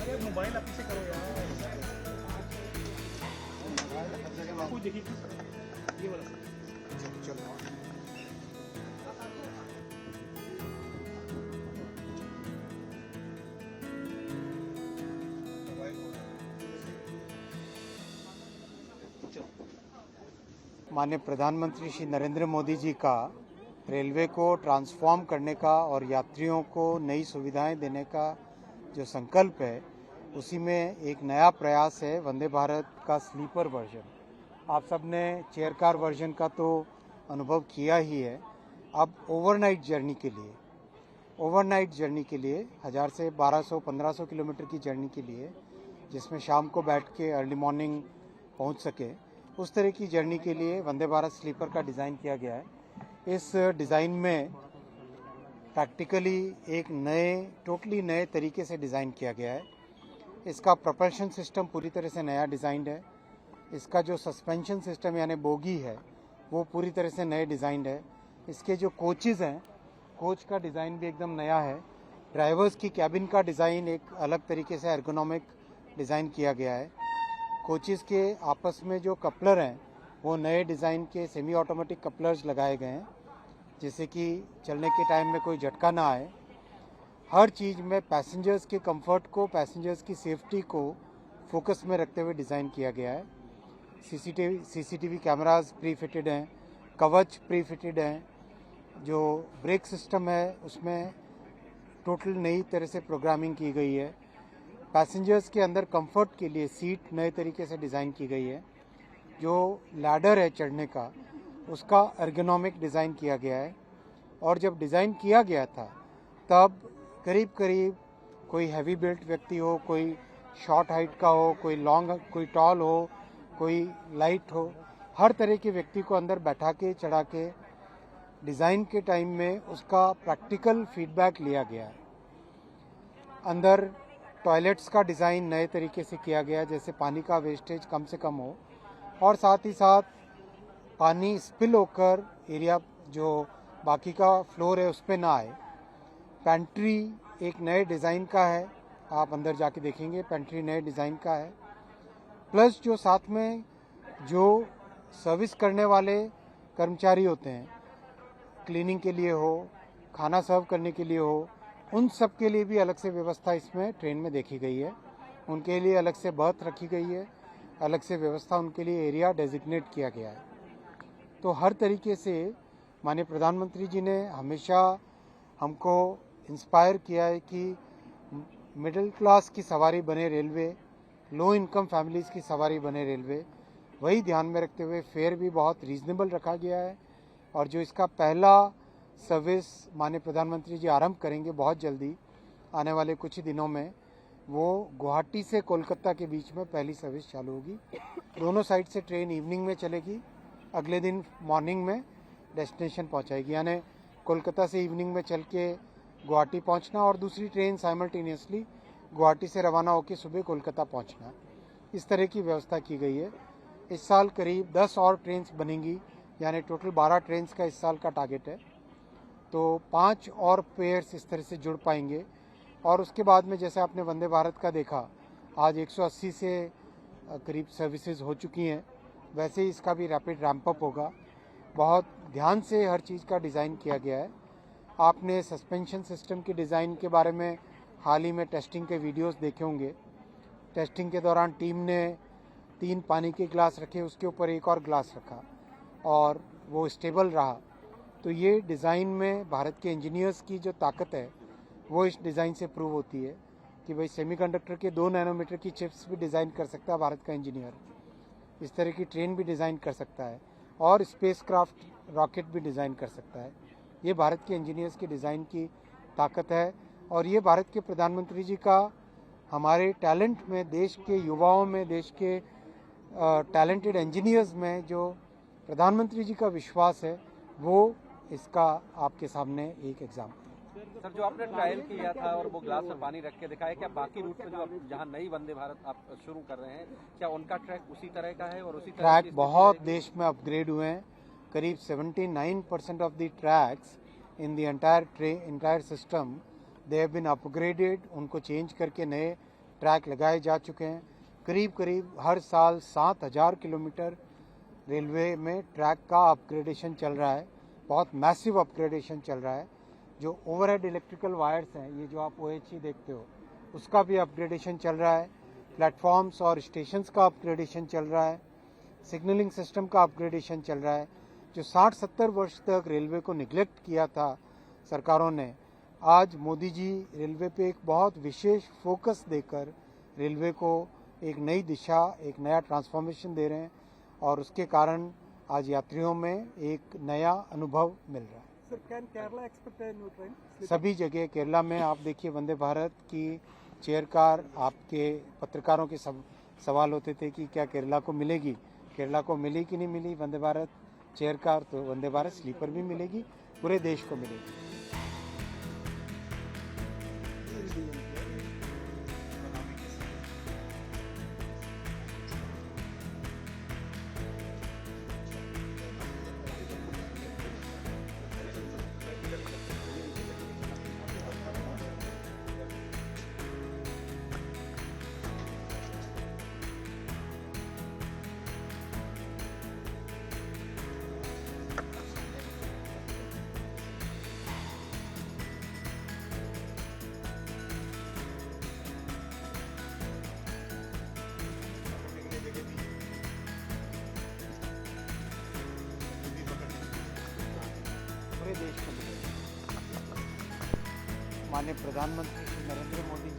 अरे मोबाइल आप पीछे करो यार। आपको देखिए ये वाला। चलो माननीय प्रधानमंत्री श्री नरेंद्र मोदी जी का रेलवे को ट्रांसफॉर्म करने का और यात्रियों को नई सुविधाएं देने का जो संकल्प है, उसी में एक नया प्रयास है वंदे भारत का स्लीपर वर्जन। आप सबने चेयर कार वर्जन का तो अनुभव किया ही है। अब ओवरनाइट जर्नी के लिए 1000 से 1200-1500 किलोमीटर की जर्नी के लिए, जिसमें शाम को बैठ के अर्ली मॉर्निंग पहुंच सके, उस तरह की जर्नी के लिए वंदे भारत स्लीपर का डिज़ाइन किया गया है। इस डिज़ाइन में प्रैक्टिकली एक टोटली नए तरीके से डिज़ाइन किया गया है। इसका प्रोपल्शन सिस्टम पूरी तरह से नया डिज़ाइंड है। इसका जो सस्पेंशन सिस्टम यानी बोगी है, वो पूरी तरह से नए डिज़ाइंड है। इसके जो कोचेज़ हैं, कोच का डिज़ाइन भी एकदम नया है। ड्राइवर्स की कैबिन का डिज़ाइन एक अलग तरीके से एर्गोनॉमिक डिज़ाइन किया गया है। कोचेज़ के आपस में जो कपलर हैं, वो नए डिज़ाइन के सेमी ऑटोमेटिक कपलर्स लगाए गए हैं, जिससे कि चलने के टाइम में कोई झटका ना आए। हर चीज़ में पैसेंजर्स के कंफर्ट को, पैसेंजर्स की सेफ्टी को फोकस में रखते हुए डिज़ाइन किया गया है। सीसीटीवी कैमरास प्री फिटेड हैं, कवच प्री फिटेड हैं। जो ब्रेक सिस्टम है, उसमें टोटल नई तरह से प्रोग्रामिंग की गई है। पैसेंजर्स के अंदर कंफर्ट के लिए सीट नए तरीके से डिज़ाइन की गई है। जो लैडर है चढ़ने का, उसका एर्गोनॉमिक डिज़ाइन किया गया है। और जब डिज़ाइन किया गया था, तब करीब करीब कोई हैवी बिल्ट व्यक्ति हो, कोई शॉर्ट हाइट का हो, कोई लॉन्ग, कोई टॉल हो, कोई लाइट हो, हर तरह के व्यक्ति को अंदर बैठा के चढ़ा के डिज़ाइन के टाइम में उसका प्रैक्टिकल फीडबैक लिया गया है। अंदर टॉयलेट्स का डिज़ाइन नए तरीके से किया गया, जैसे पानी का वेस्टेज कम से कम हो, और साथ ही साथ पानी स्पिल होकर एरिया जो बाकी का फ्लोर है उस पर ना आए। पेंट्री एक नए डिज़ाइन का है, आप अंदर जाके देखेंगे, पेंट्री नए डिज़ाइन का है। प्लस जो साथ में जो सर्विस करने वाले कर्मचारी होते हैं, क्लीनिंग के लिए हो, खाना सर्व करने के लिए हो, उन सब के लिए भी अलग से व्यवस्था इसमें ट्रेन में देखी गई है। उनके लिए अलग से बर्थ रखी गई है, अलग से व्यवस्था, उनके लिए एरिया डेजिग्नेट किया गया है। तो हर तरीके से माननीय प्रधानमंत्री जी ने हमेशा हमको इंस्पायर किया है कि मिडिल क्लास की सवारी बने रेलवे, लो इनकम फैमिलीज़ की सवारी बने रेलवे। वही ध्यान में रखते हुए फेयर भी बहुत रीजनेबल रखा गया है। और जो इसका पहला सर्विस माननीय प्रधानमंत्री जी आरंभ करेंगे बहुत जल्दी, आने वाले कुछ ही दिनों में, वो गुवाहाटी से कोलकाता के बीच में पहली सर्विस चालू होगी। दोनों साइड से ट्रेन इवनिंग में चलेगी, अगले दिन मॉर्निंग में डेस्टिनेशन पहुंचाएगी। यानी कोलकाता से इवनिंग में चल के गुवाहाटी पहुंचना और दूसरी ट्रेन साइमल्टेनियसली गुवाहाटी से रवाना होकर सुबह कोलकाता पहुंचना, इस तरह की व्यवस्था की गई है। इस साल करीब 10 और ट्रेन बनेंगी, यानी टोटल 12 ट्रेन का इस साल का टारगेट है। तो 5 और पेयर्स इस तरह से जुड़ पाएंगे। और उसके बाद में जैसे आपने वंदे भारत का देखा, आज 180 से करीब सर्विसेज हो चुकी हैं, वैसे ही इसका भी रैपिड रैंप अप होगा। बहुत ध्यान से हर चीज़ का डिज़ाइन किया गया है। आपने सस्पेंशन सिस्टम के डिज़ाइन के बारे में हाल ही में टेस्टिंग के वीडियोस देखे होंगे। टेस्टिंग के दौरान टीम ने 3 पानी के ग्लास रखे, उसके ऊपर एक और ग्लास रखा और वो स्टेबल रहा। तो ये डिज़ाइन में भारत के इंजीनियर्स की जो ताकत है, वो इस डिज़ाइन से प्रूव होती है कि भाई सेमीकंडक्टर के 2 नैनोमीटर की चिप्स भी डिज़ाइन कर सकता है भारत का इंजीनियर, इस तरह की ट्रेन भी डिज़ाइन कर सकता है, और स्पेसक्राफ्ट रॉकेट भी डिज़ाइन कर सकता है। ये भारत के इंजीनियर्स की डिज़ाइन की ताकत है। और ये भारत के प्रधानमंत्री जी का हमारे टैलेंट में, देश के युवाओं में, देश के टैलेंटेड इंजीनियर्स में जो प्रधानमंत्री जी का विश्वास है, वो इसका आपके सामने एक एग्जाम्पल। सर, जो आपने ट्रायल किया था और वो ग्लास में पानी रख के दिखाया, क्या बाकी रूट पे जो जहां नई वंदे भारत आप शुरू कर रहे हैं, क्या उनका ट्रैक उसी तरह का है? और उसी तरह ट्रैक बहुत देश में अपग्रेड हुए हैं। करीब 79% of the tracks in the entire system they have been upgraded. उनको चेंज करके नए ट्रैक लगाए जा चुके हैं। करीब करीब हर साल 7,000 किलोमीटर रेलवे में ट्रैक का अपग्रेडेशन चल रहा है, बहुत मैसिव अपग्रेडेशन चल रहा है। जो ओवरहेड इलेक्ट्रिकल वायर्स हैं, ये जो आप OHE देखते हो, उसका भी अपग्रेडेशन चल रहा है। प्लेटफॉर्म्स और स्टेशंस का अपग्रेडेशन चल रहा है। सिग्नलिंग सिस्टम का अपग्रेडेशन चल रहा है। जो 60-70 वर्ष तक रेलवे को निगलेक्ट किया था सरकारों ने, आज मोदी जी रेलवे पे एक बहुत विशेष फोकस देकर रेलवे को एक नई दिशा, एक नया ट्रांसफॉर्मेशन दे रहे हैं और उसके कारण आज यात्रियों में एक नया अनुभव मिल रहा है। Sir, can Kerala expect a new train? सभी जगह केरला में आप देखिए, वंदे भारत की चेयर कार, आपके पत्रकारों के सवाल होते थे कि क्या केरला को मिलेगी, केरला को मिली कि नहीं मिली वंदे भारत चेयर कार, तो वंदे भारत स्लीपर भी मिलेगी, पूरे देश को मिलेगी। पूरे देश को मिलेगी। माननीय प्रधानमंत्री श्री नरेंद्र मोदी